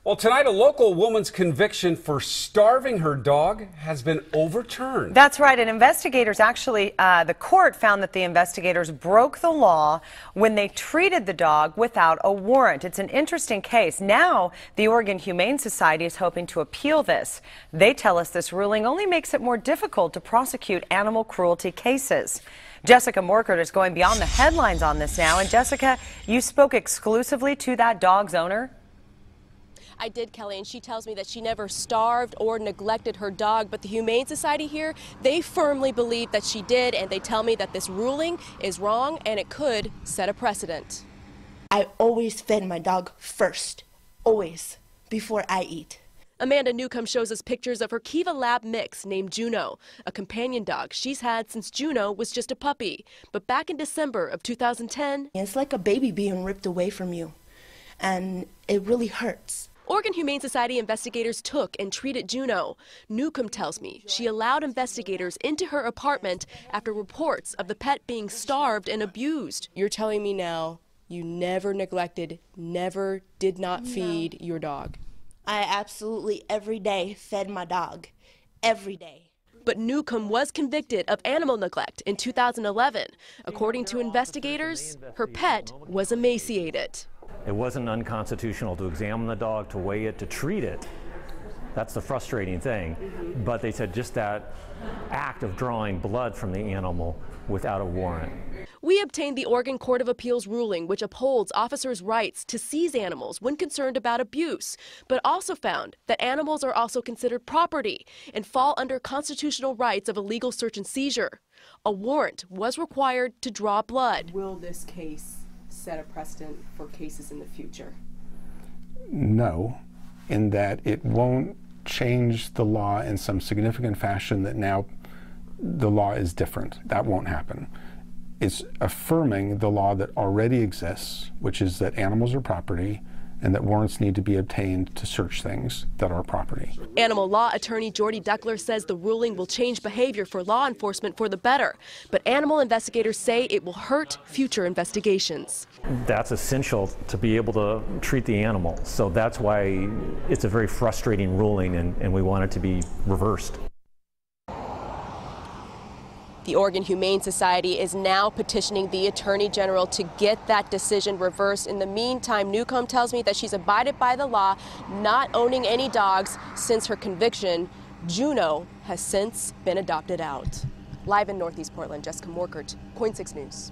Well, tonight, a local woman's conviction for starving her dog has been overturned. That's right. And investigators the court found that the investigators broke the law when they treated the dog without a warrant. It's an interesting case. Now, the Oregon Humane Society is hoping to appeal this. They tell us this ruling only makes it more difficult to prosecute animal cruelty cases. Jessica Morkert is going beyond the headlines on this now. And Jessica, you spoke exclusively to that dog's owner? I did, Kelly, and she tells me that she never starved or neglected her dog, but the Humane Society here, they firmly believe that she did, and they tell me that this ruling is wrong and it could set a precedent. I always fed my dog first, always, before I eat. Amanda Newcomb shows us pictures of her Kiva Lab mix named Juno, a companion dog she's had since Juno was just a puppy. But back in December of 2010, it's like a baby being ripped away from you, and it really hurts. Oregon Humane Society investigators took and treated Juno. Newcomb tells me she allowed investigators into her apartment after reports of the pet being starved and abused. You're telling me now you never neglected, never did not feed your dog? I absolutely every day fed my dog, every day. But Newcomb was convicted of animal neglect in 2011. According to investigators, her pet was emaciated. It wasn't unconstitutional to examine the dog, to weigh it, to treat it. That's the frustrating thing. But they said just that act of drawing blood from the animal without a warrant. We obtained the Oregon Court of Appeals ruling, which upholds officers' rights to seize animals when concerned about abuse, but also found that animals are also considered property and fall under constitutional rights of a legal search and seizure. A warrant was required to draw blood. Will this case set a precedent for cases in the future? No, in that it won't change the law in some significant fashion that now the law is different. That won't happen. It's affirming the law that already exists, which is that animals are property and that warrants need to be obtained to search things that are property. Animal law attorney Jordy Duckler says the ruling will change behavior for law enforcement for the better, but animal investigators say it will hurt future investigations. That's essential to be able to treat the animal. So that's why it's a very frustrating ruling, and we want it to be reversed. The Oregon Humane Society is now petitioning the Attorney General to get that decision reversed. In the meantime, Newcomb tells me that she's abided by the law, not owning any dogs since her conviction. Juno has since been adopted out. Live in Northeast Portland, Jessica Morkert, Point 6 News.